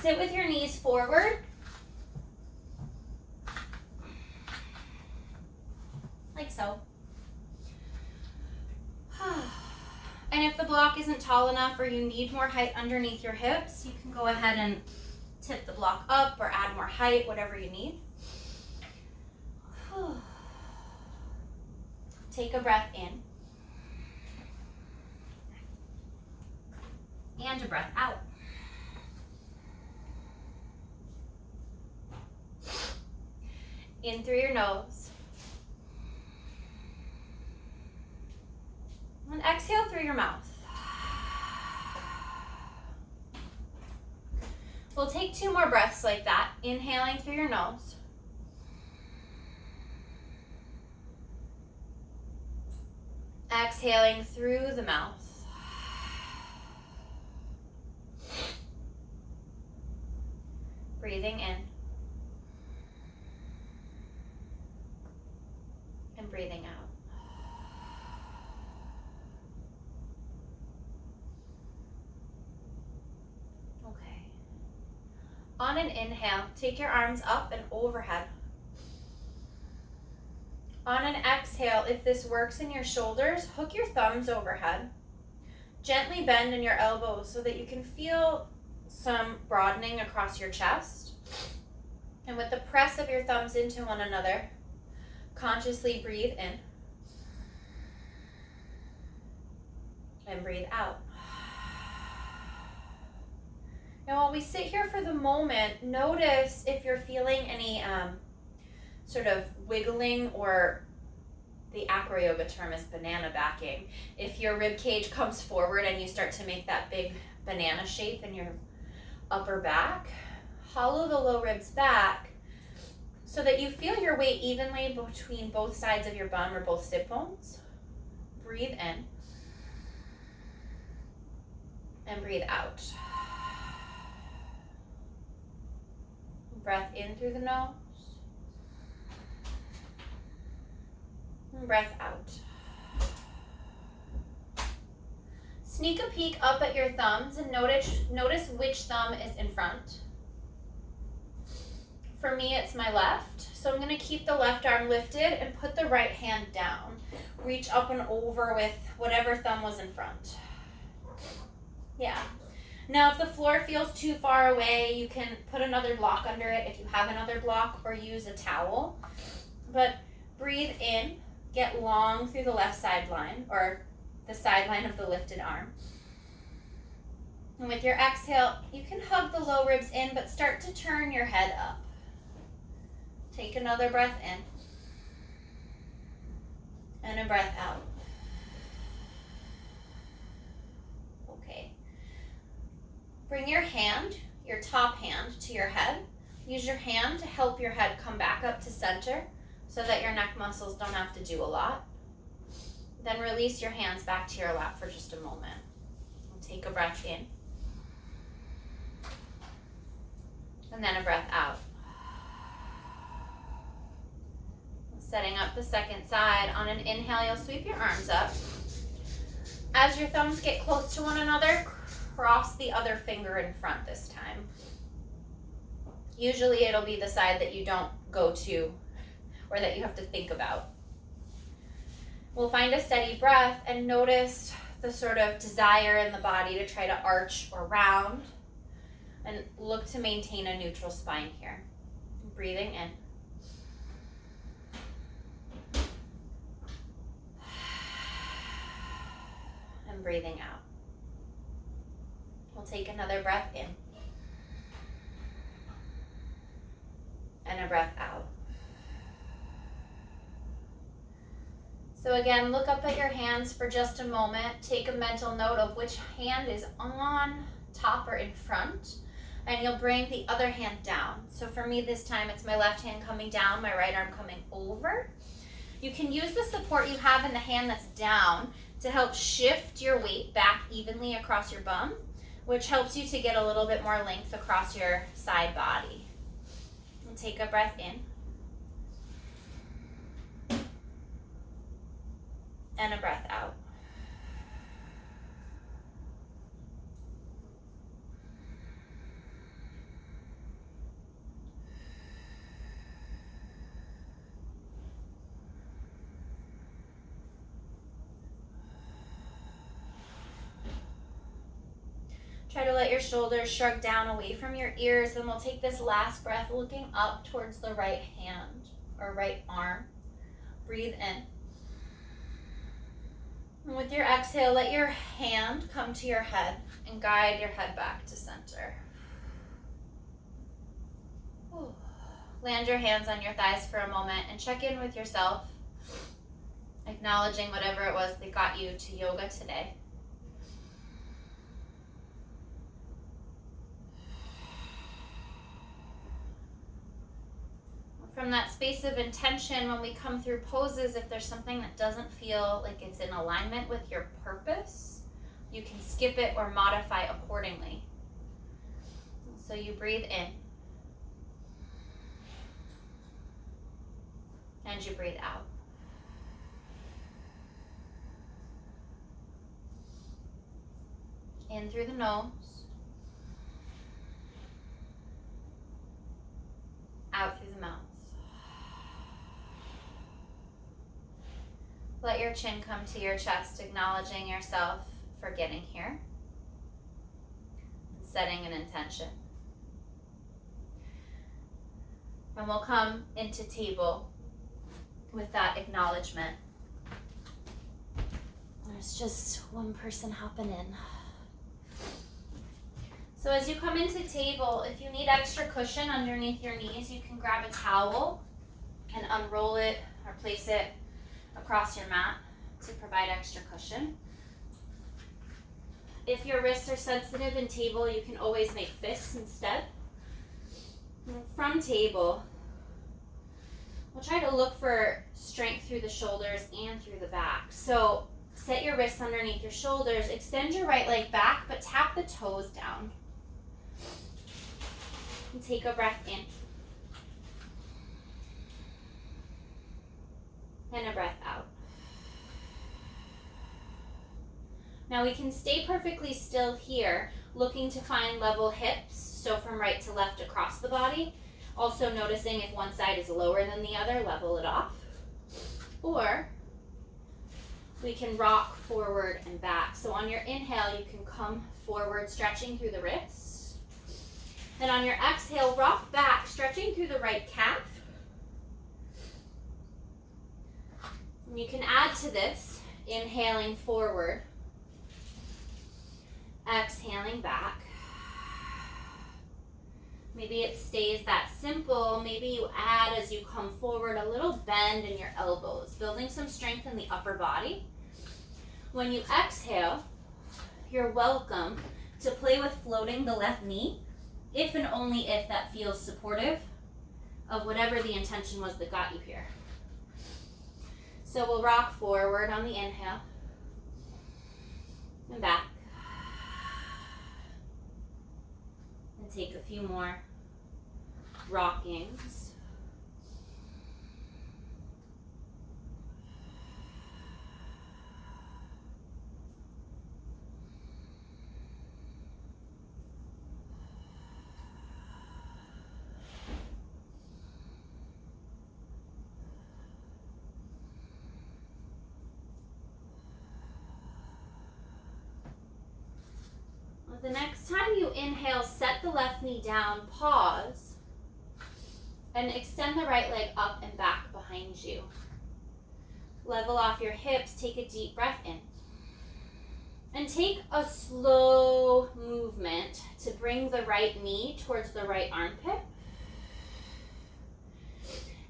Sit with your knees forward. Like so. And if the block isn't tall enough or you need more height underneath your hips, you can go ahead and tip the block up or add more height, whatever you need. Take a breath in. And a breath out. In through your nose. And exhale through your mouth. We'll take 2 more breaths like that. Inhaling through your nose. Exhaling through the mouth. Breathing in. And breathing out. Okay. On an inhale, take your arms up and overhead. On an exhale, if this works in your shoulders, hook your thumbs overhead. Gently bend in your elbows so that you can feel some broadening across your chest. And with the press of your thumbs into one another, consciously breathe in. And breathe out. Now while we sit here for the moment, notice if you're feeling any sort of wiggling, or the acro yoga term is banana backing. If your rib cage comes forward and you start to make that big banana shape in your upper back, hollow the low ribs back so that you feel your weight evenly between both sides of your bum or both sit bones. Breathe in and breathe out. Breath in through the nose. And breath out. Sneak a peek up at your thumbs and notice which thumb is in front. For me, it's my left. So I'm going to keep the left arm lifted and put the right hand down. Reach up and over with whatever thumb was in front. Yeah. Now, if the floor feels too far away, you can put another block under it if you have another block, or use a towel. But breathe in, get long through the left sideline, or the sideline of the lifted arm. And with your exhale, you can hug the low ribs in, but start to turn your head up. Take another breath in. And a breath out. Okay. Bring your hand, your top hand, to your head. Use your hand to help your head come back up to center so that your neck muscles don't have to do a lot. Then release your hands back to your lap for just a moment. Take a breath in. And then a breath out. Setting up the second side. On an inhale, you'll sweep your arms up. As your thumbs get close to one another, cross the other finger in front this time. Usually it'll be the side that you don't go to or that you have to think about. We'll find a steady breath and notice the sort of desire in the body to try to arch or round, and look to maintain a neutral spine here. Breathing in. And breathing out. We'll take another breath in. And a breath out. So again, look up at your hands for just a moment. Take a mental note of which hand is on top or in front, and you'll bring the other hand down. So for me this time, it's my left hand coming down, my right arm coming over. You can use the support you have in the hand that's down to help shift your weight back evenly across your bum, which helps you to get a little bit more length across your side body. And take a breath in. And a breath out. Try to let your shoulders shrug down away from your ears, and we'll take this last breath looking up towards the right hand or right arm. Breathe in. And with your exhale, let your hand come to your head and guide your head back to center. Ooh. Land your hands on your thighs for a moment and check in with yourself, acknowledging whatever it was that got you to yoga today. From that space of intention, when we come through poses, if there's something that doesn't feel like it's in alignment with your purpose, you can skip it or modify accordingly. So you breathe in. And you breathe out. In through the nose. Out through the mouth. Let your chin come to your chest, acknowledging yourself for getting here. And setting an intention. And we'll come into table with that acknowledgement. There's just one person hopping in. So as you come into table, if you need extra cushion underneath your knees, you can grab a towel and unroll it or place it across your mat to provide extra cushion. If your wrists are sensitive in table, you can always make fists instead. And from table, we'll try to look for strength through the shoulders and through the back. So set your wrists underneath your shoulders, extend your right leg back, but tap the toes down. And take a breath in. And a breath out. Now we can stay perfectly still here, looking to find level hips, so from right to left across the body. Also noticing if one side is lower than the other, level it off. Or we can rock forward and back. So on your inhale, you can come forward, stretching through the wrists. And on your exhale, rock back, stretching through the right calf. And you can add to this, inhaling forward, exhaling back. Maybe it stays that simple. Maybe you add, as you come forward, a little bend in your elbows, building some strength in the upper body. When you exhale, you're welcome to play with floating the left knee, if and only if that feels supportive of whatever the intention was that got you here. So we'll rock forward on the inhale and back. And take a few more rockings. The next time you inhale, set the left knee down, pause, and extend the right leg up and back behind you. Level off your hips, take a deep breath in. And take a slow movement to bring the right knee towards the right armpit.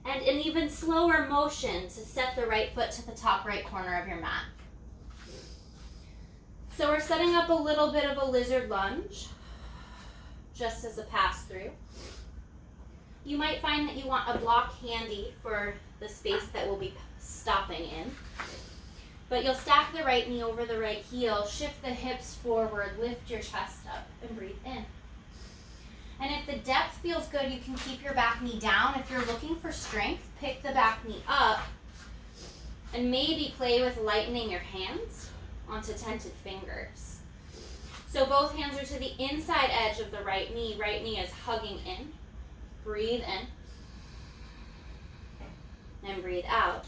And an even slower motion to set the right foot to the top right corner of your mat. So we're setting up a little bit of a lizard lunge, just as a pass through. You might find that you want a block handy for the space that we'll be stopping in. But you'll stack the right knee over the right heel, shift the hips forward, lift your chest up, and breathe in. And if the depth feels good, you can keep your back knee down. If you're looking for strength, pick the back knee up, and maybe play with lightening your hands onto tented fingers. So both hands are to the inside edge of the right knee. Right knee is hugging in. Breathe in. And breathe out.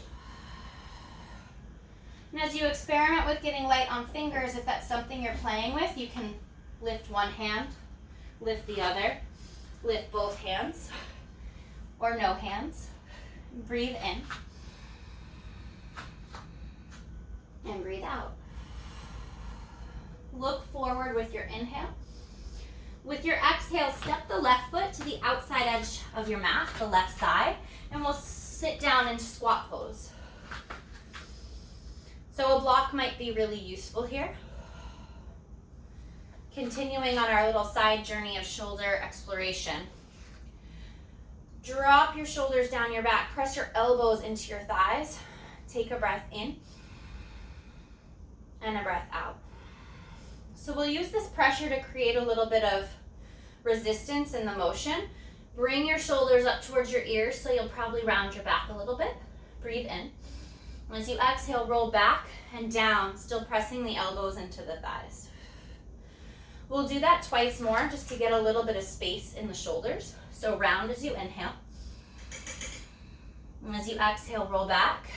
And as you experiment with getting light on fingers, if that's something you're playing with, you can Lift one hand, lift the other, lift both hands, or no hands. Breathe in, and breathe out. Look forward with your inhale. With your exhale, step the left foot to the outside edge of your mat, the left side, and we'll sit down into squat pose. So a block might be really useful here. Continuing on our little side journey of shoulder exploration. Drop your shoulders down your back, press your elbows into your thighs. Take a breath in and a breath out. So we'll use this pressure to create a little bit of resistance in the motion. Bring your shoulders up towards your ears, so you'll probably round your back a little bit. Breathe in. As you exhale, roll back and down, still pressing the elbows into the thighs. We'll do that twice more just to get a little bit of space in the shoulders. So round as you inhale. And as you exhale, roll back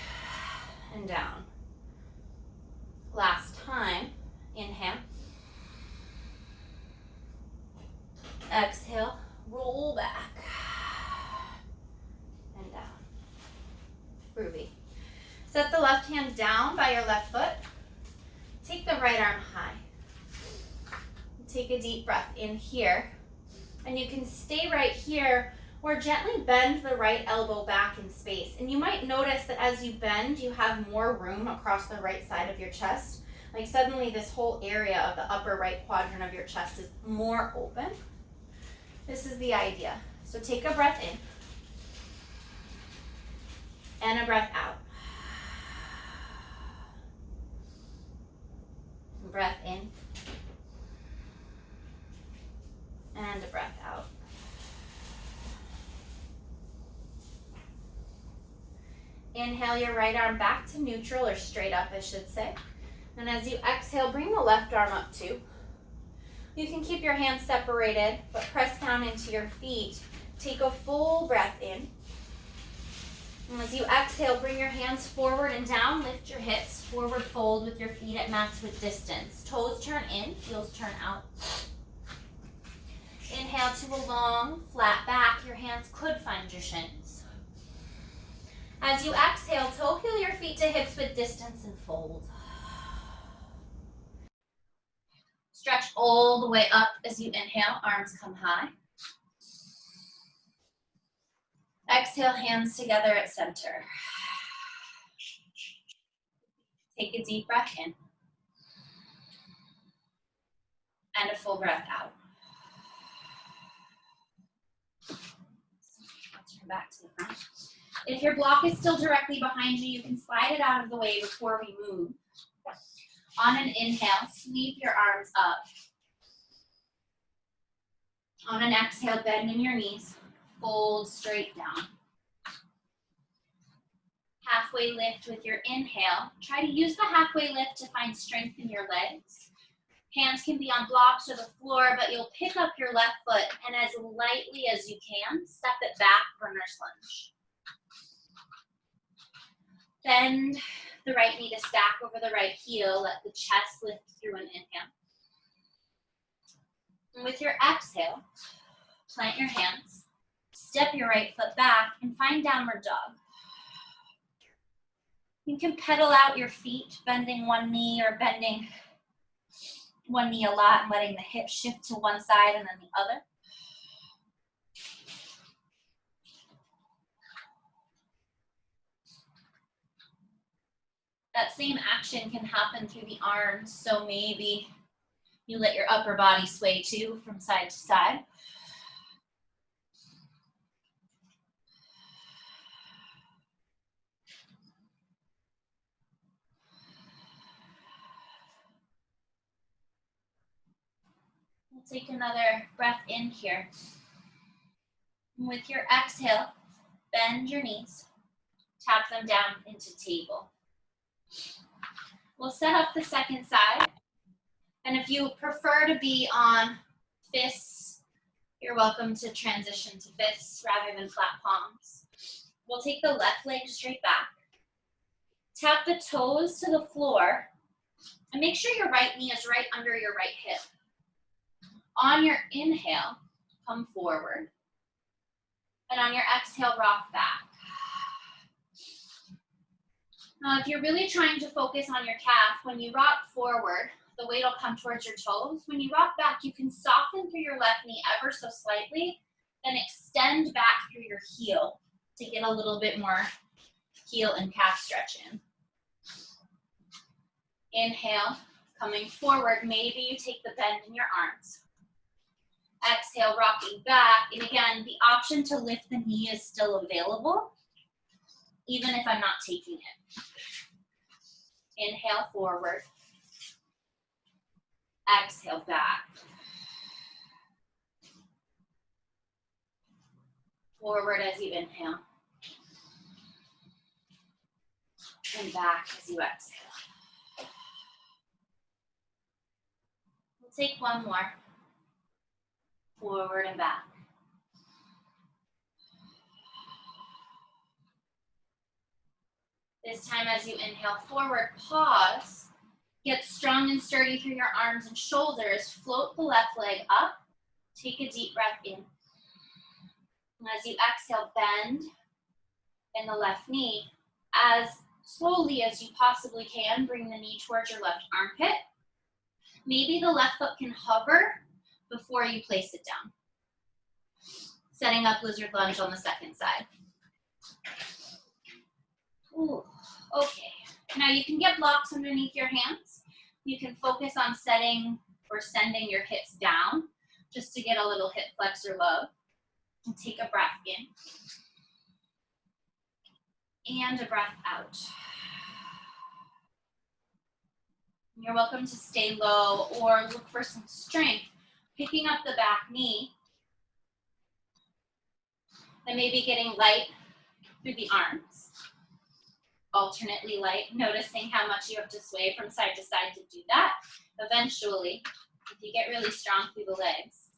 and down. Last time, inhale. Exhale, roll back and down. Groovy. Set the left hand down by your left foot. Take the right arm high. Take a deep breath in here. And you can stay right here or gently bend the right elbow back in space. And you might notice that as you bend, you have more room across the right side of your chest. Like suddenly this whole area of the upper right quadrant of your chest is more open. This is the idea. So take a breath in and a breath out. Breath in and a breath out. Inhale your right arm back to neutral, or straight up I should say. And as you exhale, bring the left arm up too. You can keep your hands separated, but press down into your feet. Take a full breath in. And as you exhale, bring your hands forward and down. Lift your hips, forward fold with your feet at max width distance. Toes turn in, heels turn out. Inhale to a long, flat back. Your hands could find your shins. As you exhale, toe heel your feet to hips with distance and fold. Stretch all the way up as you inhale, arms come high. Exhale, hands together at center. Take a deep breath in. And a full breath out. Let's turn back to the front. If your block is still directly behind you, you can slide it out of the way before we move. On an inhale, sweep your arms up. On an exhale, bend in your knees, fold straight down. Halfway lift with your inhale. Try to use the halfway lift to find strength in your legs. Hands can be on blocks or the floor, but you'll pick up your left foot and as lightly as you can, step it back, runner's lunge. Bend the right knee to stack over the right heel. Let the chest lift through an inhale. And with your exhale, plant your hands, step your right foot back, and find downward dog. You can pedal out your feet, bending one knee or bending one knee a lot and letting the hip shift to one side and then the other. That same action can happen through the arms, so maybe you let your upper body sway too from side to side. We'll take another breath in here. And with your exhale, bend your knees, tap them down into table. We'll set up the second side. And if you prefer to be on fists, you're welcome to transition to fists rather than flat palms. We'll take the left leg straight back. Tap the toes to the floor. And make sure your right knee is right under your right hip. On your inhale, come forward. And on your exhale, rock back. Now, if you're really trying to focus on your calf, when you rock forward, the weight will come towards your toes. When you rock back, you can soften through your left knee ever so slightly, then extend back through your heel to get a little bit more heel and calf stretch in. Inhale, coming forward, maybe you take the bend in your arms. Exhale, rocking back, and again, the option to lift the knee is still available, even if I'm not taking it. Inhale, forward. Exhale, back. Forward as you inhale. And back as you exhale. We'll take one more. Forward and back. This time as you inhale forward, pause. Get strong and sturdy through your arms and shoulders. Float the left leg up. Take a deep breath in. And as you exhale, bend in the left knee. As slowly as you possibly can, bring the knee towards your left armpit. Maybe the left foot can hover before you place it down. Setting up lizard lunge on the second side. Ooh, okay. Now you can get blocks underneath your hands. You can focus on setting or sending your hips down just to get a little hip flexor love. And take a breath in. And a breath out. You're welcome to stay low or look for some strength. Picking up the back knee. And maybe getting light through the arms. Alternately light, noticing how much you have to sway from side to side to do that. Eventually, if you get really strong through the legs,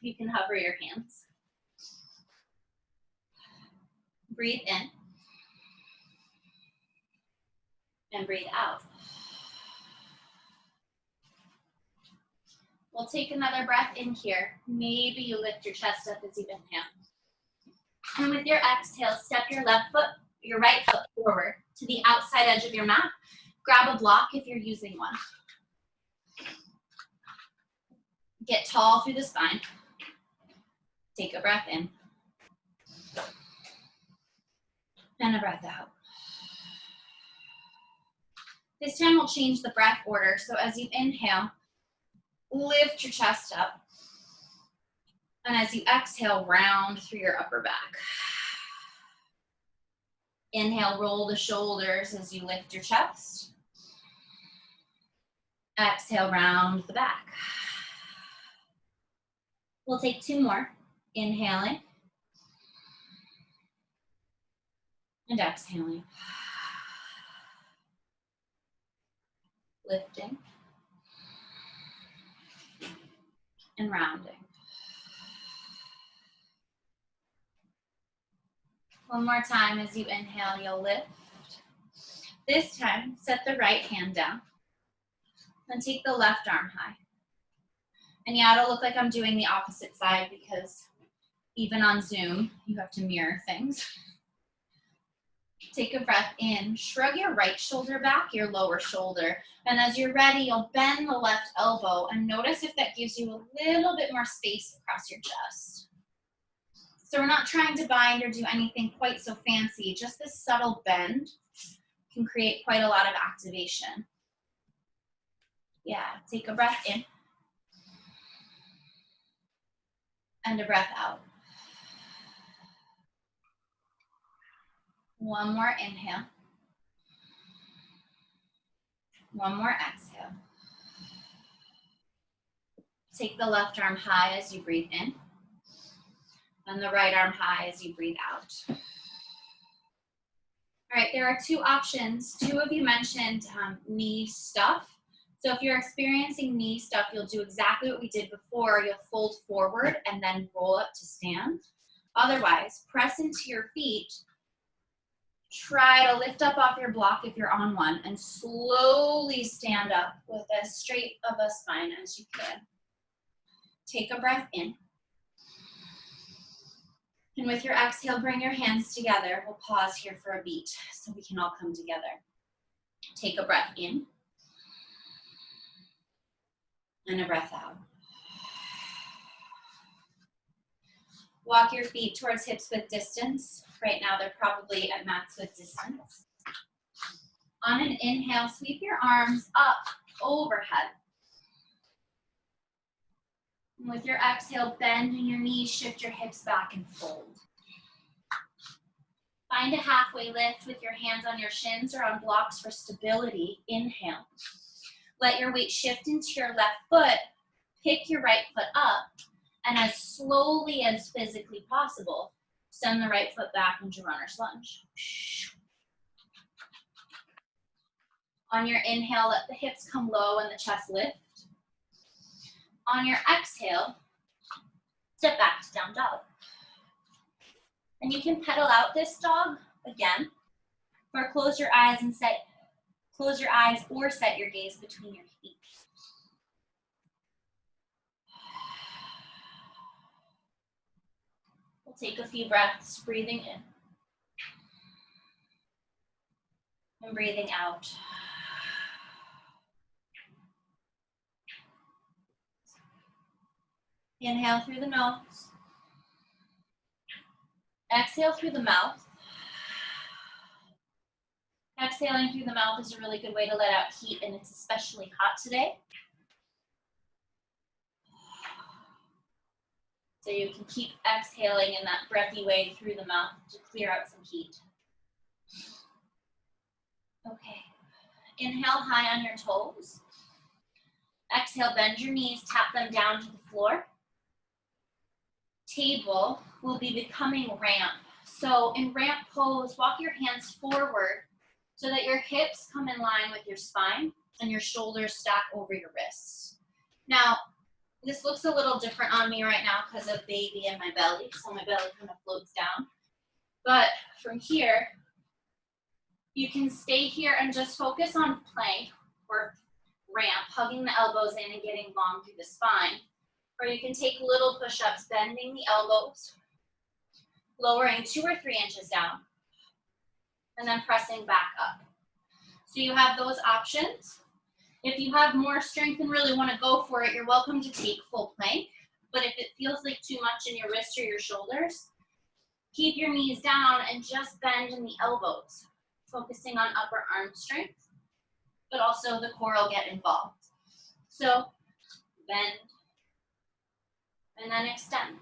you can hover your hands. Breathe in. And breathe out. We'll take another breath in here. Maybe you lift your chest up as you inhale. And with your exhale, step your right foot forward to the outside edge of your mat. Grab a block if you're using one. Get tall through the spine. Take a breath in. And a breath out. This time we'll change the breath order. So as you inhale, lift your chest up. And as you exhale, round through your upper back. Inhale, roll the shoulders as you lift your chest. Exhale, round the back. We'll take two more. Inhaling. And exhaling. Lifting. And rounding. One more time as you inhale, you'll lift. This time, set the right hand down. Then take the left arm high. And yeah, it'll look like I'm doing the opposite side because even on Zoom, you have to mirror things. Take a breath in. Shrug your right shoulder back, your lower shoulder. And as you're ready, you'll bend the left elbow and notice if that gives you a little bit more space across your chest. So we're not trying to bind or do anything quite so fancy. Just this subtle bend can create quite a lot of activation. Yeah, take a breath in. And a breath out. One more inhale. One more exhale. Take the left arm high as you breathe in. And the right arm high as you breathe out. All right, there are two options. Two of you mentioned knee stuff. So if you're experiencing knee stuff, you'll do exactly what we did before. You'll fold forward and then roll up to stand. Otherwise, press into your feet. Try to lift up off your block if you're on one and slowly stand up with as straight of a spine as you can. Take a breath in. And with your exhale, bring your hands together. We'll pause here for a beat so we can all come together. Take a breath in. And a breath out. Walk your feet towards hips width distance. Right now they're probably at max width distance. On an inhale, sweep your arms up overhead. And with your exhale, bend in your knees, shift your hips back and fold. Find a halfway lift with your hands on your shins or on blocks for stability. Inhale. Let your weight shift into your left foot. Pick your right foot up. And as slowly as physically possible, send the right foot back into runner's lunge. On your inhale, let the hips come low and the chest lift. On your exhale, step back to down dog. And you can pedal out this dog again, or close your eyes or set your gaze between your feet. We'll take a few breaths, breathing in and breathing out. Inhale through the nose. Exhale through the mouth. Exhaling through the mouth is a really good way to let out heat, and it's especially hot today. So you can keep exhaling in that breathy way through the mouth to clear out some heat. Okay. Inhale high on your toes. Exhale, bend your knees, tap them down to the floor. Table will be becoming ramp. So in ramp pose, walk your hands forward so that your hips come in line with your spine and your shoulders stack over your wrists. Now, this looks a little different on me right now because of baby in my belly, so my belly kind of floats down. But from here, you can stay here and just focus on plank or ramp, hugging the elbows in and getting long through the spine. Or you can take little push-ups, bending the elbows, lowering 2 or 3 inches down, and then pressing back up. So you have those options. If you have more strength and really want to go for it, you're welcome to take full plank. But if it feels like too much in your wrist or your shoulders, keep your knees down and just bend in the elbows, focusing on upper arm strength, but also the core will get involved. So bend and then extend.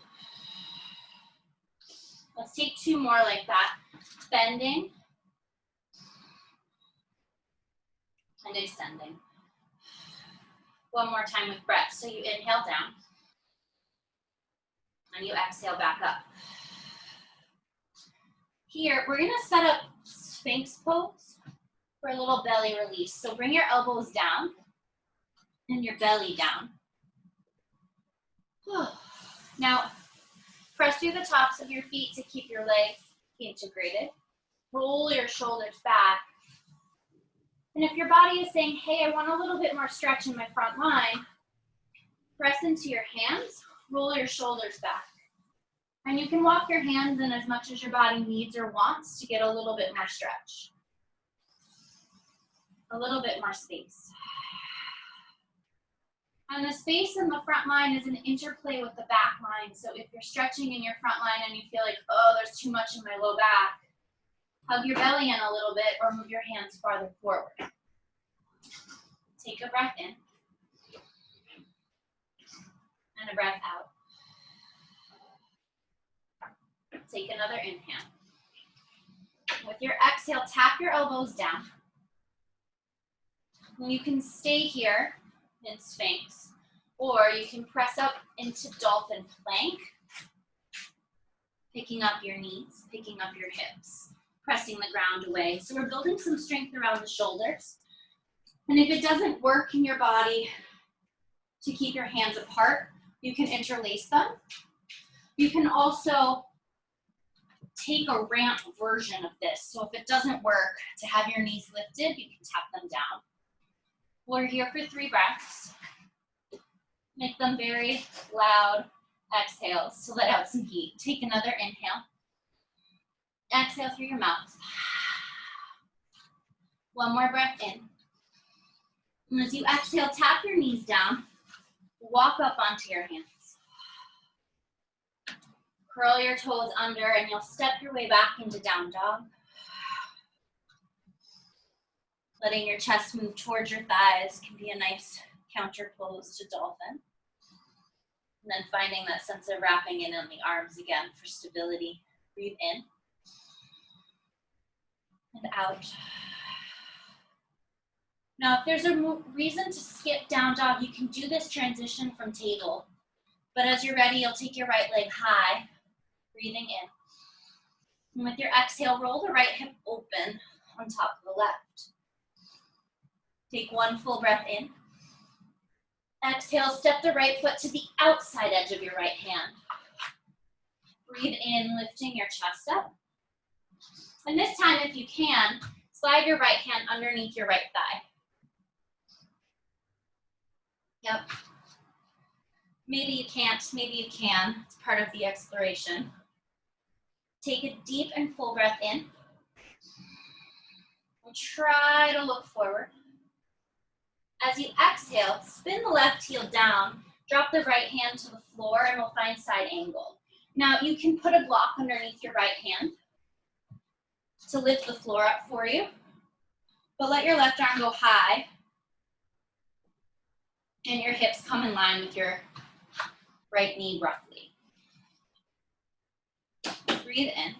Let's take 2 more like that. Bending and extending. One more time with breath. So you inhale down and you exhale back up. Here, we're gonna set up Sphinx pose for a little belly release. So bring your elbows down and your belly down. Now, press through the tops of your feet to keep your legs integrated. Roll your shoulders back. And if your body is saying, hey, I want a little bit more stretch in my front line, press into your hands, roll your shoulders back. And you can walk your hands in as much as your body needs or wants to get a little bit more stretch. A little bit more space. And the space in the front line is an interplay with the back line. So if you're stretching in your front line and you feel like, oh, there's too much in my low back, hug your belly in a little bit or move your hands farther forward. Take a breath in. And a breath out. Take another inhale. With your exhale, tap your elbows down. And you can stay here in Sphinx, or you can press up into dolphin plank, picking up your knees, picking up your hips, pressing the ground away. So we're building some strength around the shoulders. And if it doesn't work in your body to keep your hands apart, you can interlace them. You can also take a ramp version of this. So if it doesn't work to have your knees lifted, you can tap them down. We're here for 3 breaths. Make them very loud exhales to let out some heat. Take another inhale. Exhale through your mouth. One more breath in. And as you exhale, tap your knees down. Walk up onto your hands. Curl your toes under and you'll step your way back into down dog. Letting your chest move towards your thighs can be a nice counter pose to dolphin. And then finding that sense of wrapping in on the arms again for stability. Breathe in and out. Now, if there's a reason to skip down dog, you can do this transition from table. But as you're ready, you'll take your right leg high, breathing in. And with your exhale, roll the right hip open on top of the left. Take one full breath in. Exhale, step the right foot to the outside edge of your right hand. Breathe in, lifting your chest up. And this time, if you can, slide your right hand underneath your right thigh. Yep. Maybe you can't, maybe you can. It's part of the exploration. Take a deep and full breath in. And try to look forward. As you exhale, spin the left heel down, drop the right hand to the floor, and we'll find side angle. Now, you can put a block underneath your right hand to lift the floor up for you, but let your left arm go high, and your hips come in line with your right knee roughly. Breathe in,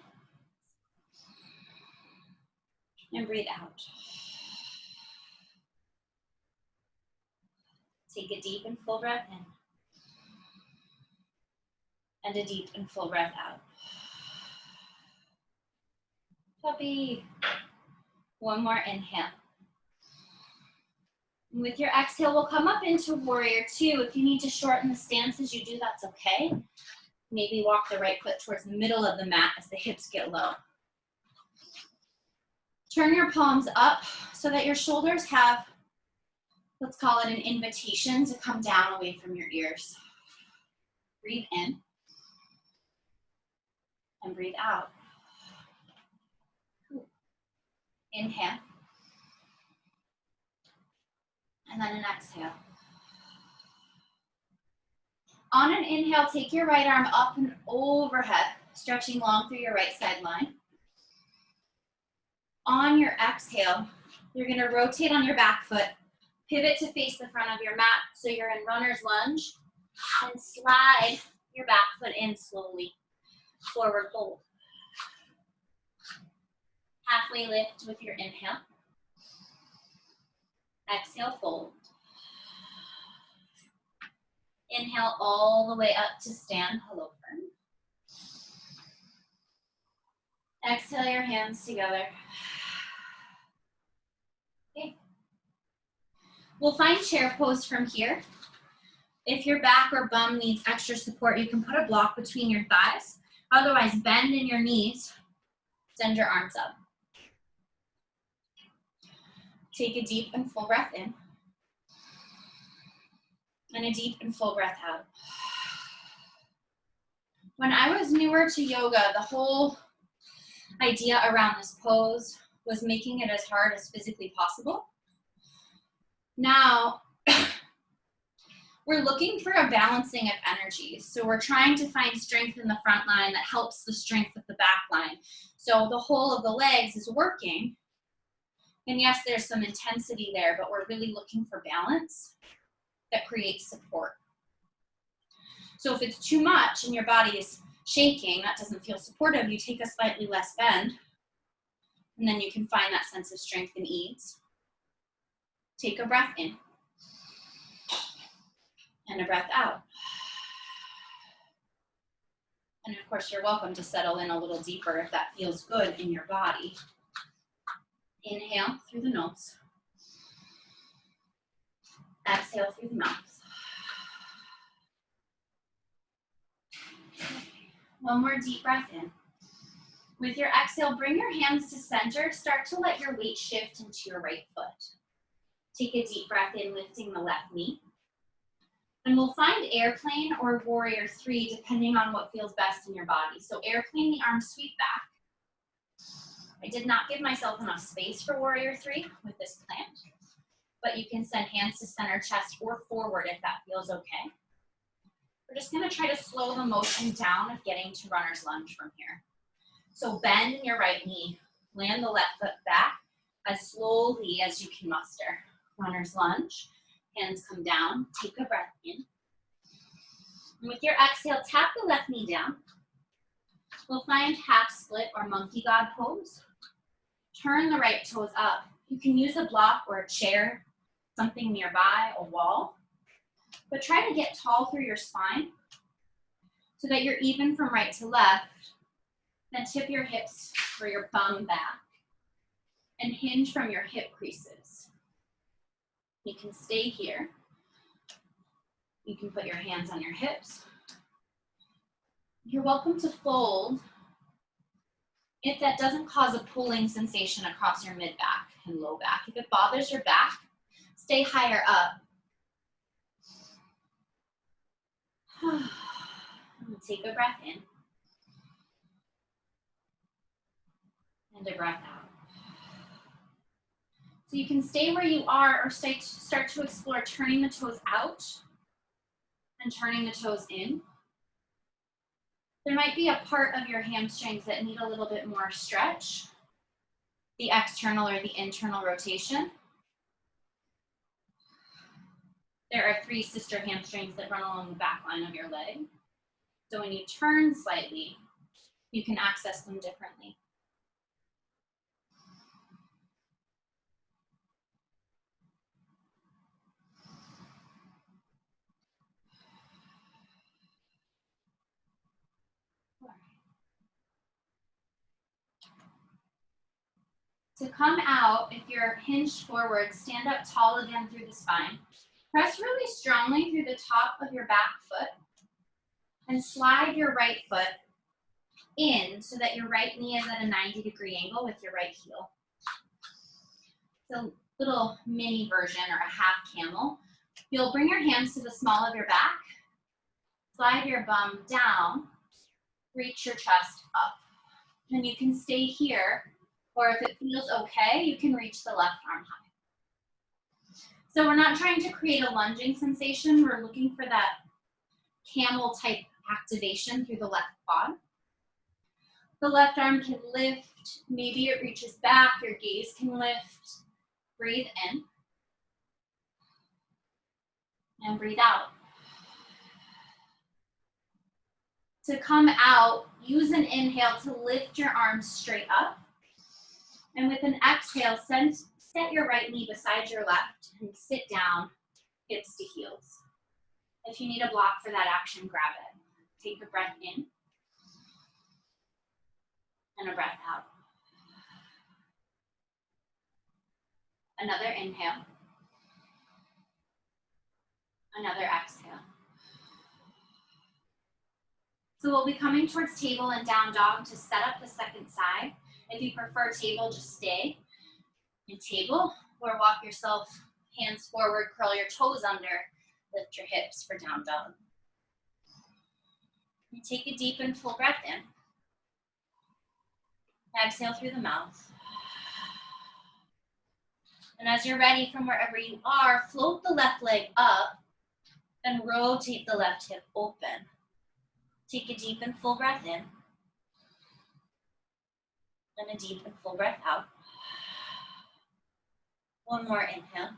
and breathe out. Take a deep and full breath in. And a deep and full breath out. Puppy. One more inhale. And with your exhale, we'll come up into warrior two. If you need to shorten the stance as you do, that's okay. Maybe walk the right foot towards the middle of the mat as the hips get low. Turn your palms up so that your shoulders have, let's call it an invitation to come down away from your ears. Breathe in and breathe out. Inhale. And then an exhale. On an inhale, take your right arm up and overhead, stretching long through your right side line. On your exhale, you're gonna rotate on your back foot, pivot to face the front of your mat so you're in runner's lunge, and slide your back foot in slowly. Forward fold. Halfway lift with your inhale. Exhale, fold. Inhale all the way up to stand, hello friend. Exhale your hands together. Okay. We'll find chair pose from here. If your back or bum needs extra support, you can put a block between your thighs. Otherwise, bend in your knees. Send your arms up. Take a deep and full breath in. And a deep and full breath out. When I was newer to yoga, the whole idea around this pose was making it as hard as physically possible. Now, we're looking for a balancing of energies. So we're trying to find strength in the front line that helps the strength of the back line. So the whole of the legs is working. And yes, there's some intensity there, but we're really looking for balance that creates support. So if it's too much and your body is shaking, that doesn't feel supportive, you take a slightly less bend, and then you can find that sense of strength and ease. Take a breath in, and a breath out. And of course, you're welcome to settle in a little deeper if that feels good in your body. Inhale through the nose. Exhale through the mouth. One more deep breath in. With your exhale, bring your hands to center. Start to let your weight shift into your right foot. Take a deep breath in, lifting the left knee. And we'll find airplane or warrior 3 depending on what feels best in your body. So airplane, the arms sweep back. I did not give myself enough space for warrior 3 with this plant, but you can send hands to center chest or forward if that feels okay. We're just gonna try to slow the motion down of getting to runner's lunge from here. So bend in your right knee, land the left foot back as slowly as you can muster. Runner's lunge, hands come down, take a breath in. And with your exhale, tap the left knee down. We'll find half split or monkey god pose. Turn the right toes up. You can use a block or a chair, something nearby, a wall. But try to get tall through your spine so that you're even from right to left. Then tip your hips or your bum back and hinge from your hip creases. You can stay here. You can put your hands on your hips. You're welcome to fold if that doesn't cause a pulling sensation across your mid back and low back. If it bothers your back, stay higher up. Take a breath in and a breath out. So you can stay where you are or start to explore turning the toes out and turning the toes in. There might be a part of your hamstrings that need a little bit more stretch, the external or the internal rotation. There are 3 sister hamstrings that run along the back line of your leg. So when you turn slightly, you can access them differently. To come out, if you're hinged forward, stand up tall again through the spine. Press really strongly through the top of your back foot and slide your right foot in so that your right knee is at a 90-degree angle with your right heel. It's a little mini version or a half camel. You'll bring your hands to the small of your back, slide your bum down, reach your chest up. And you can stay here, or if it feels okay, you can reach the left arm high. So we're not trying to create a lunging sensation. We're looking for that camel type activation through the left quad. The left arm can lift. Maybe it reaches back. Your gaze can lift. Breathe in. And breathe out. To come out, use an inhale to lift your arms straight up. And with an exhale, set your right knee beside your left and sit down, hips to heels. If you need a block for that action, grab it. Take a breath in and a breath out. Another inhale. Another exhale. So we'll be coming towards table and down dog to set up the second side. If you prefer table, just stay in table or walk yourself hands forward, curl your toes under, lift your hips for down dog. And take a deep and full breath in. Exhale through the mouth. And as you're ready from wherever you are, float the left leg up and rotate the left hip open. Take a deep and full breath in. And a deep and full breath out. One more inhale.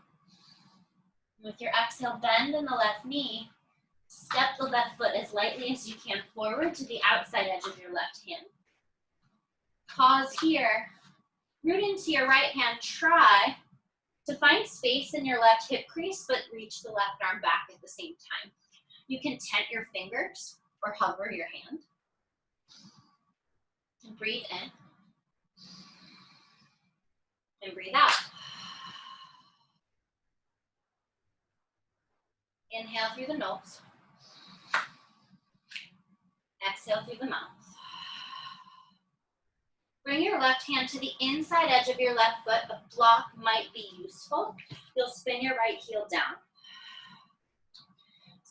With your exhale, bend in the left knee. Step the left foot as lightly as you can forward to the outside edge of your left hand. Pause here. Root into your right hand. Try to find space in your left hip crease, but reach the left arm back at the same time. You can tent your fingers or hover your hand. And breathe in. And breathe out. Inhale through the nose. Exhale through the mouth. Bring your left hand to the inside edge of your left foot. A block might be useful. You'll spin your right heel down.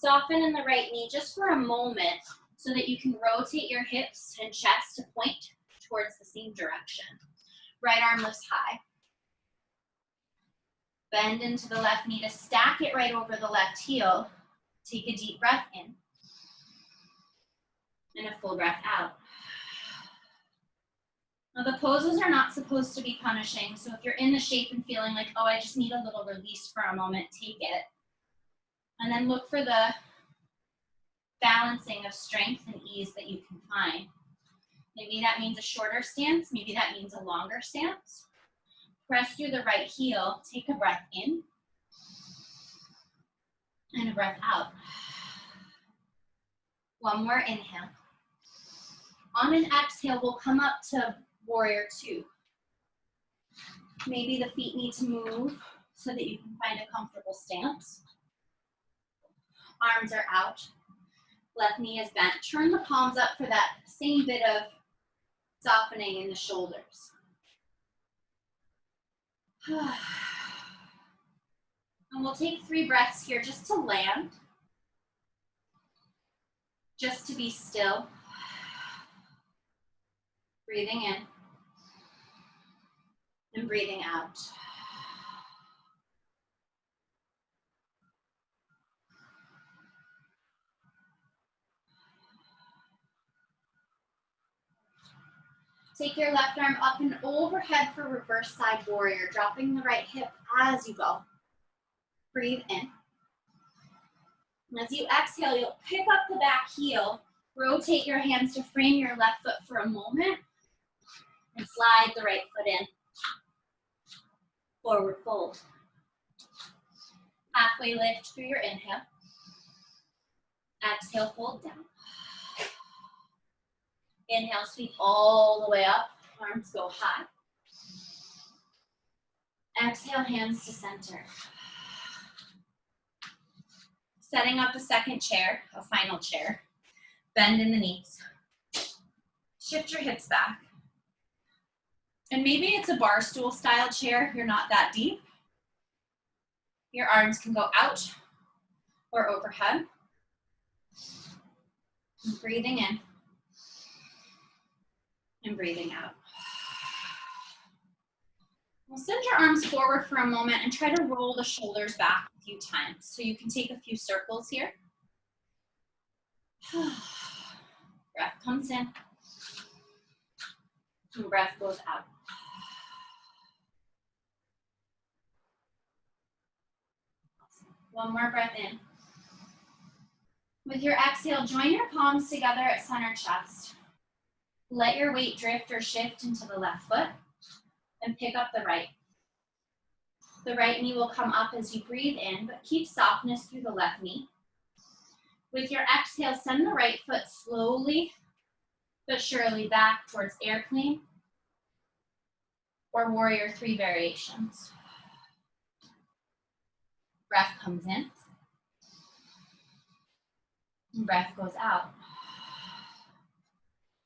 Soften in the right knee just for a moment so that you can rotate your hips and chest to point towards the same direction. Right arm lifts high. Bend into the left knee to stack it right over the left heel. Take a deep breath in. And a full breath out. Now the poses are not supposed to be punishing, so if you're in the shape and feeling like, oh, I just need a little release for a moment, take it. And then look for the balancing of strength and ease that you can find. Maybe that means a shorter stance, maybe that means a longer stance. Press through the right heel, take a breath in, and a breath out. One more inhale. On an exhale, we'll come up to warrior two. Maybe the feet need to move so that you can find a comfortable stance. Arms are out. Left knee is bent. Turn the palms up for that same bit of softening in the shoulders. And we'll take 3 breaths here just to land. Just to be still. Breathing in. And breathing out. Take your left arm up and overhead for reverse side warrior, dropping the right hip as you go. Breathe in. And as you exhale, you'll pick up the back heel, rotate your hands to frame your left foot for a moment, and slide the right foot in. Forward fold. Halfway lift through your inhale. Exhale, fold down. Inhale, sweep all the way up. Arms go high. Exhale, hands to center. Setting up a second chair, a final chair. Bend in the knees. Shift your hips back. And maybe it's a bar stool style chair if you're not that deep. Your arms can go out or overhead. And breathing in. And breathing out. We'll send your arms forward for a moment and try to roll the shoulders back a few times. So you can take a few circles here. Breath comes in. And breath goes out. One more breath in. With your exhale, join your palms together at center chest. Let your weight drift or shift into the left foot and pick up the right. The right knee will come up as you breathe in, but keep softness through the left knee. With your exhale, send the right foot slowly but surely back towards airplane or warrior 3 variations. Breath comes in. And breath goes out.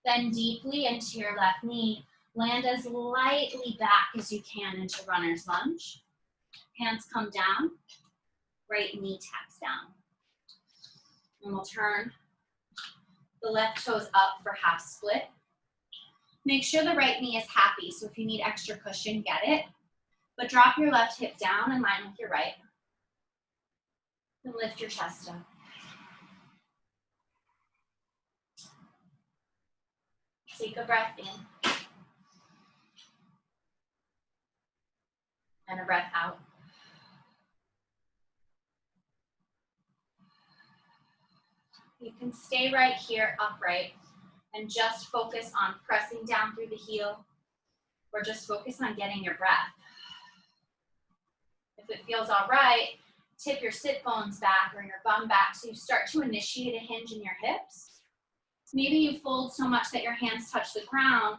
Bend deeply into your left knee. Land as lightly back as you can into runner's lunge. Hands come down. Right knee taps down. And we'll turn the left toes up for half split. Make sure the right knee is happy, so if you need extra cushion, get it. But drop your left hip down in line with your right. And lift your chest up. Take a breath in. And a breath out. You can stay right here upright and just focus on pressing down through the heel or just focus on getting your breath. If it feels all right, tip your sit bones back or your bum back so you start to initiate a hinge in your hips. Maybe you fold so much that your hands touch the ground.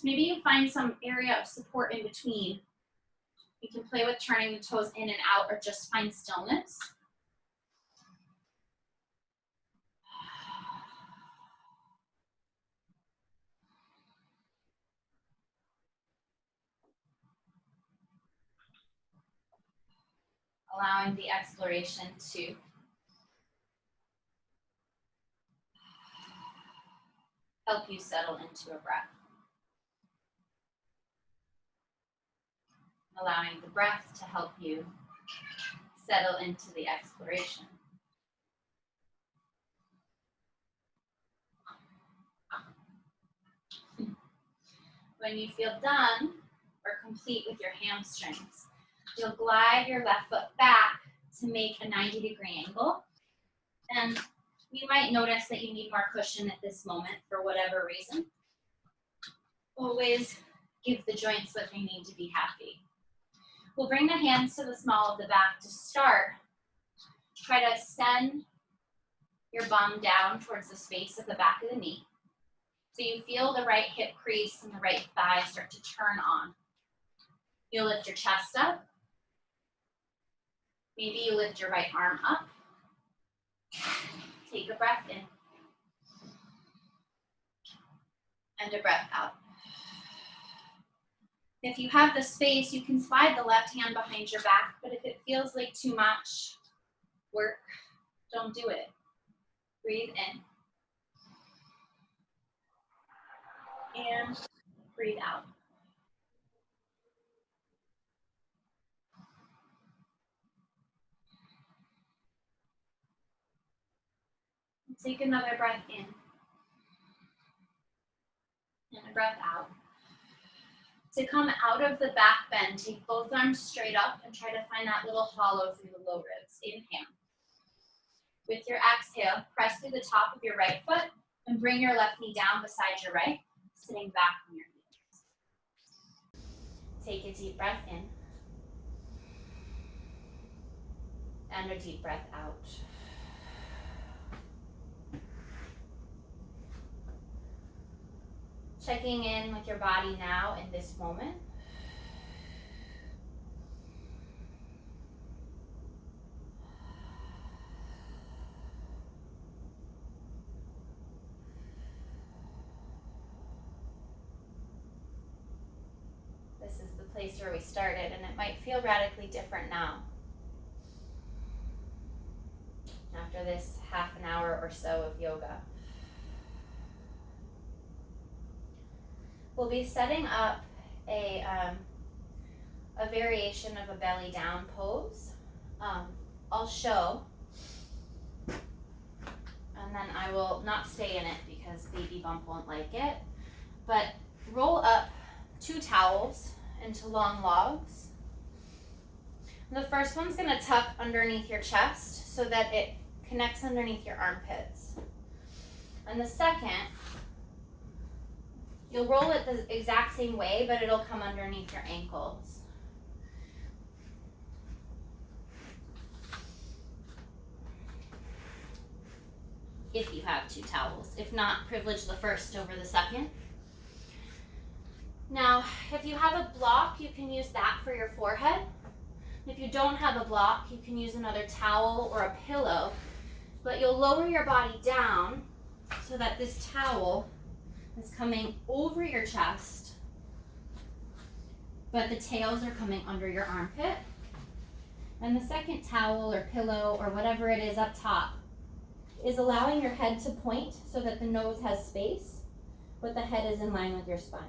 Maybe you find some area of support in between. You can play with turning the toes in and out or just find stillness. Allowing the exploration to help you settle into a breath. Allowing the breath to help you settle into the exploration. When you feel done or complete with your hamstrings, you'll glide your left foot back to make a 90-degree angle. And you might notice that you need more cushion at this moment for whatever reason. Always give the joints what they need to be happy. We'll bring the hands to the small of the back to start. Try to send your bum down towards the space of the back of the knee. So you feel the right hip crease and the right thigh start to turn on. You'll lift your chest up. Maybe you lift your right arm up. Take a breath in. And a breath out. If you have the space, you can slide the left hand behind your back, but if it feels like too much work, don't do it. Breathe in. And breathe out. Take another breath in. And a breath out. To come out of the back bend, take both arms straight up and try to find that little hollow through the low ribs. Inhale. With your exhale, press through the top of your right foot and bring your left knee down beside your right, sitting back on your heels. Take a deep breath in. And a deep breath out. Checking in with your body now in this moment. This is the place where we started, and it might feel radically different now. After this half an hour or so of yoga. We'll be setting up a variation of a belly down pose. I'll show, and then I will not stay in it because baby bump won't like it, but roll up 2 towels into long logs. The first one's gonna tuck underneath your chest so that it connects underneath your armpits. And the second, you'll roll it the exact same way, but it'll come underneath your ankles. If you have 2 towels. If not, privilege the first over the second. Now, if you have a block, you can use that for your forehead. If you don't have a block, you can use another towel or a pillow, but you'll lower your body down so that this towel is coming over your chest, but the tails are coming under your armpit. And the second towel or pillow or whatever it is up top is allowing your head to point so that the nose has space, but the head is in line with your spine.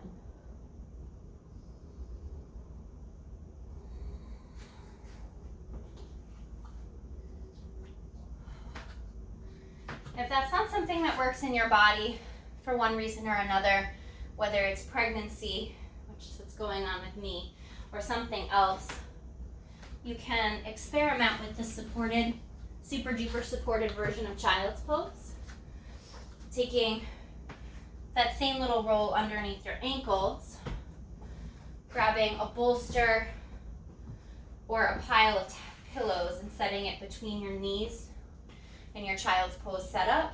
If that's not something that works in your body for one reason or another, whether it's pregnancy, which is what's going on with me, or something else, you can experiment with the supported, super duper supported version of child's pose. Taking that same little roll underneath your ankles, grabbing a bolster or a pile of pillows and setting it between your knees in your child's pose setup,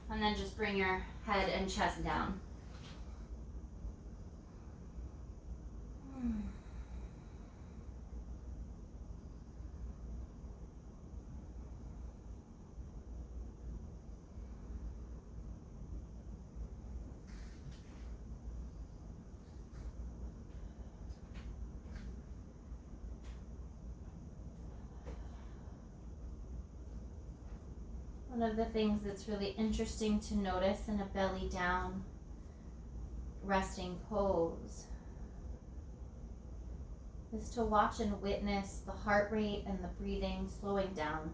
and then just bring your head and chest down. One of the things that's really interesting to notice in a belly down resting pose is to watch and witness the heart rate and the breathing slowing down.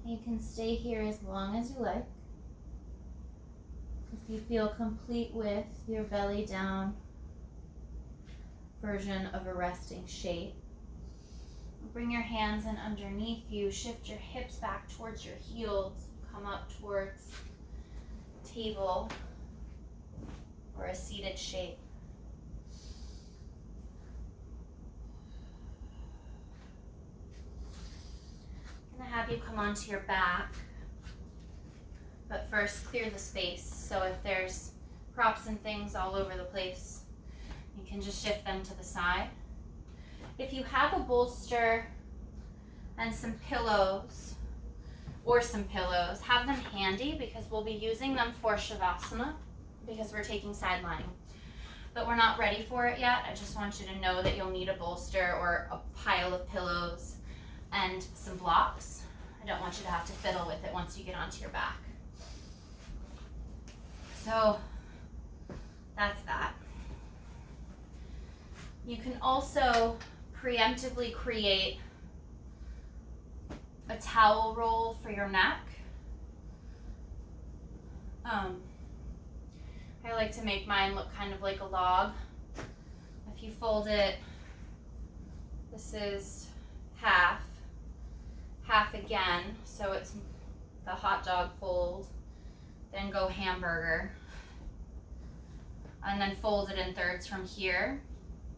You can stay here as long as you like. If you feel complete with your belly down version of a resting shape, bring your hands in underneath you, shift your hips back towards your heels, come up towards table or a seated shape. I'm going to have you come onto your back, but first clear the space. So if there's props and things all over the place, you can just shift them to the side. If you have a bolster and some pillows, have them handy because we'll be using them for Shavasana because we're taking side lying. But we're not ready for it yet. I just want you to know that you'll need a bolster or a pile of pillows and some blocks. I don't want you to have to fiddle with it once you get onto your back. So that's that. You can also preemptively create a towel roll for your neck. I like to make mine look kind of like a log. If you fold it, this is half again, so it's the hot dog fold, then go hamburger, and then fold it in thirds from here.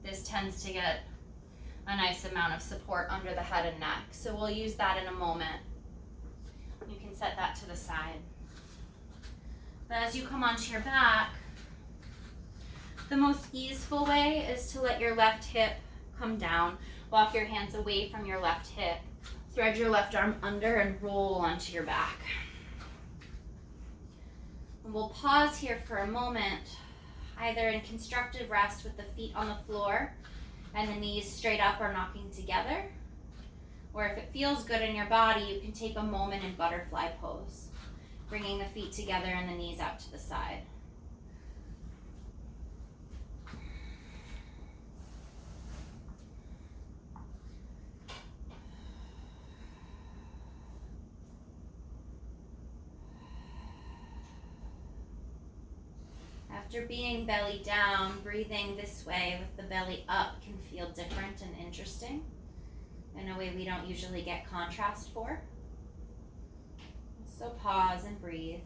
This tends to get a nice amount of support under the head and neck, so we'll use that in a moment. You can set that to the side. But as you come onto your back, the most easeful way is to let your left hip come down. Walk your hands away from your left hip. Thread your left arm under and roll onto your back. And we'll pause here for a moment, either in constructive rest with the feet on the floor and the knees straight up or knocking together, Or if it feels good in your body, you can take a moment in butterfly pose, bringing the feet together and the knees out to the side. After being belly down, breathing this way with the belly up can feel different and interesting in a way we don't usually get contrast for. So pause and breathe.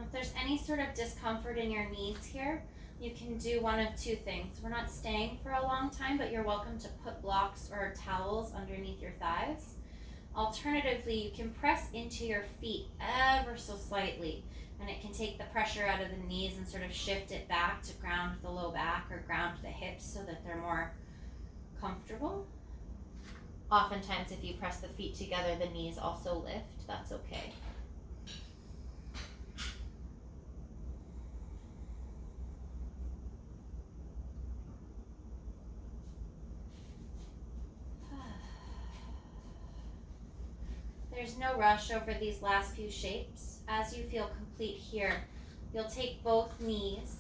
If there's any sort of discomfort in your knees here, you can do one of two things. We're not staying for a long time, but you're welcome to put blocks or towels underneath your thighs. Alternatively, you can press into your feet ever so slightly, and it can take the pressure out of the knees and sort of shift it back to ground the low back or ground the hips so that they're more comfortable. Oftentimes, if you press the feet together, the knees also lift. That's okay. There's no rush over these last few shapes. As you feel complete here, you'll take both knees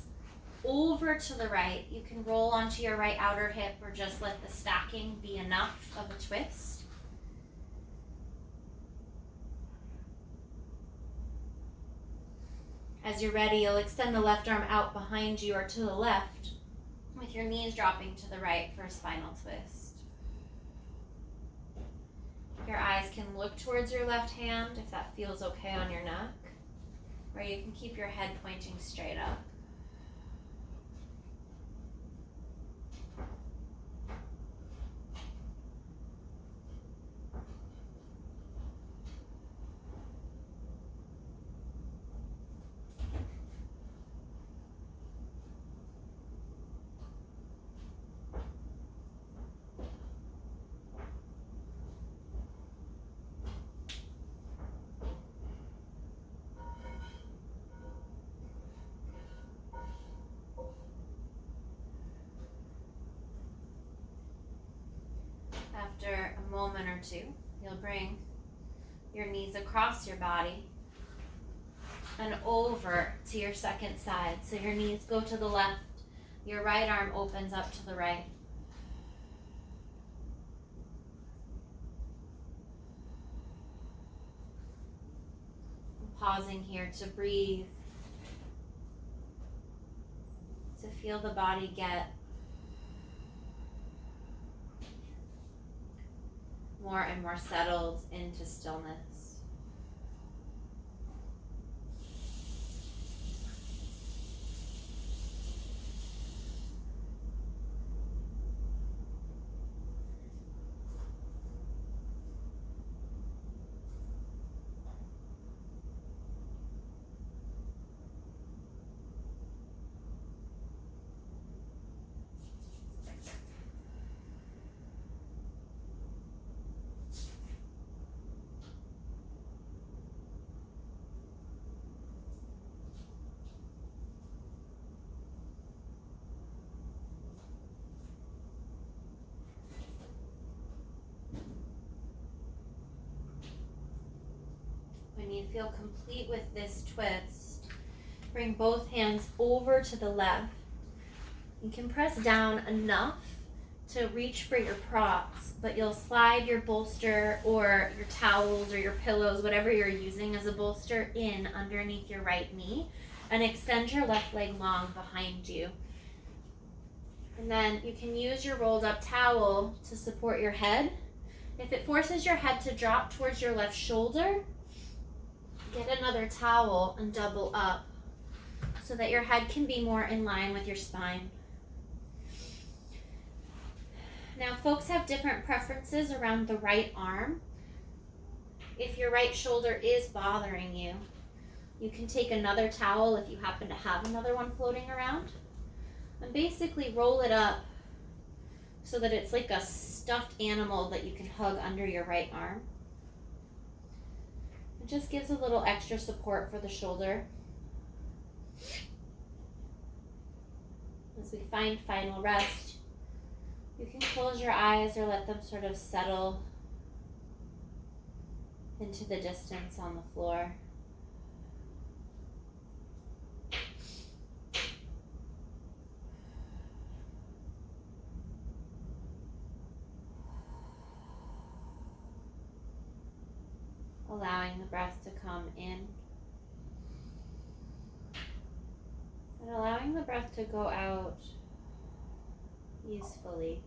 over to the right. You can roll onto your right outer hip or just let the stacking be enough of a twist. As you're ready, you'll extend the left arm out behind you or to the left with your knees dropping to the right for a spinal twist. Your eyes can look towards your left hand if that feels okay on your neck, or you can keep your head pointing straight up. After a moment or two, you'll bring your knees across your body and over to your second side. So your knees go to the left, your right arm opens up to the right. Pausing here to breathe, to feel the body get more and more settled into stillness. When you feel complete with this twist, bring both hands over to the left. You can press down enough to reach for your props, but you'll slide your bolster or your towels or your pillows, whatever you're using as a bolster, in underneath your right knee and extend your left leg long behind you. And then you can use your rolled up towel to support your head. If it forces your head to drop towards your left shoulder, get another towel and double up so that your head can be more in line with your spine. Now, folks have different preferences around the right arm. If your right shoulder is bothering you, you can take another towel if you happen to have another one floating around and basically roll it up so that it's like a stuffed animal that you can hug under your right arm. It just gives a little extra support for the shoulder. As we find final rest, you can close your eyes or let them sort of settle into the distance on the floor. Allowing the breath to come in and allowing the breath to go out easily.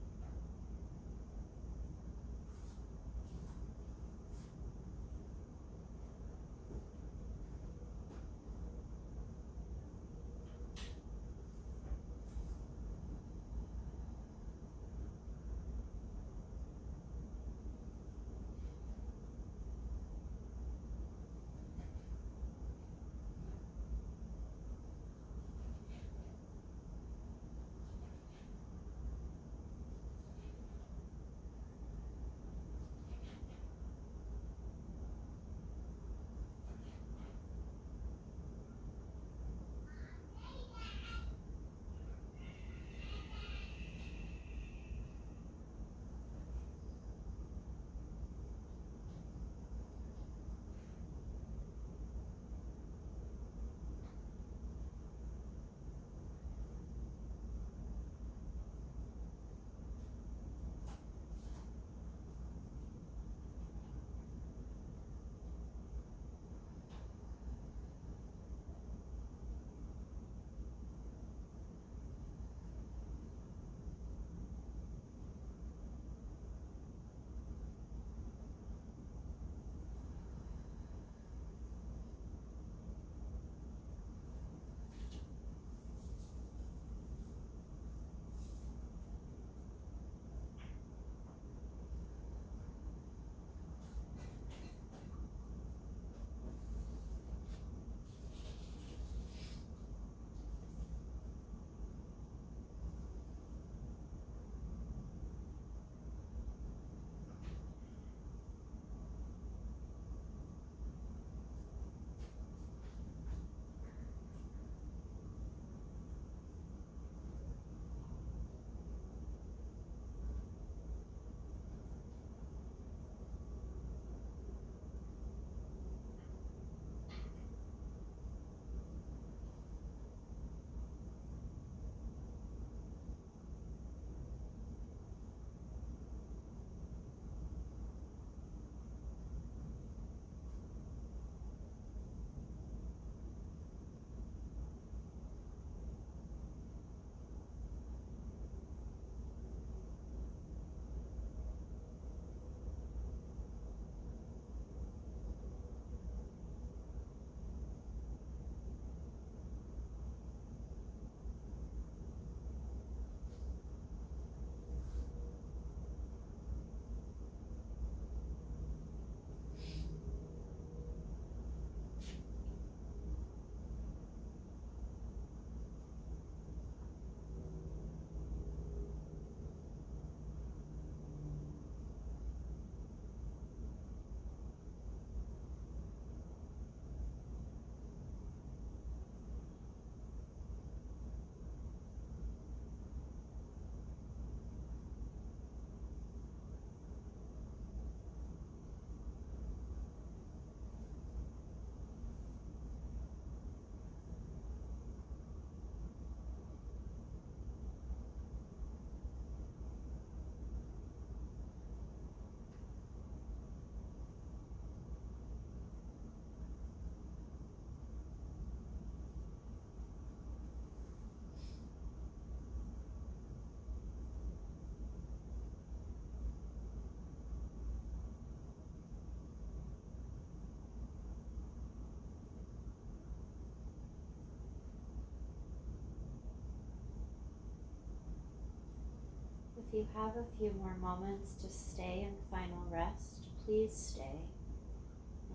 If you have a few more moments to stay in final rest, please stay.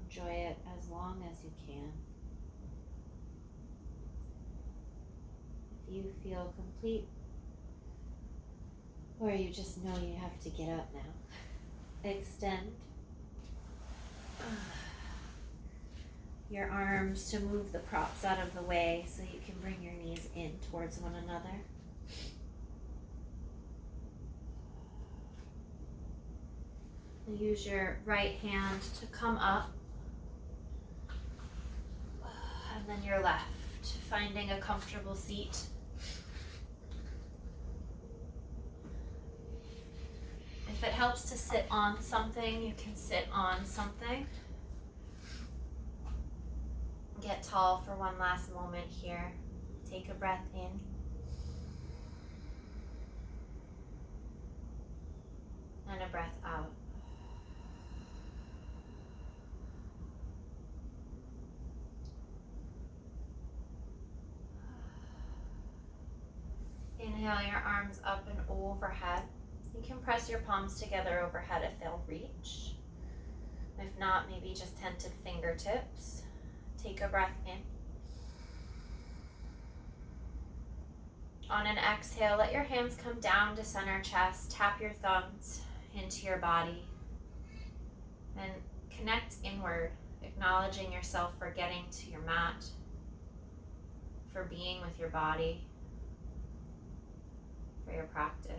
Enjoy it as long as you can. If you feel complete Or you just know you have to get up now. Extend your arms to move the props out of the way so you can bring your knees in towards one another. Use your right hand to come up, and then your left, finding a comfortable seat. If it helps to sit on something, you can sit on something. Get tall for one last moment here. Take a breath in. And a breath out. Inhale your arms up and overhead. You can press your palms together overhead if they'll reach. If not, maybe just tented fingertips. Take a breath in. On an exhale, let your hands come down to center chest. Tap your thumbs into your body. And connect inward, acknowledging yourself for getting to your mat, for being with your body, for your practice.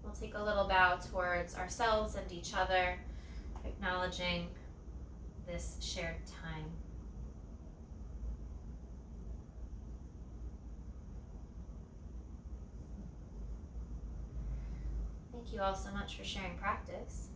We'll take a little bow towards ourselves and each other, acknowledging this shared time. Thank you all so much for sharing practice.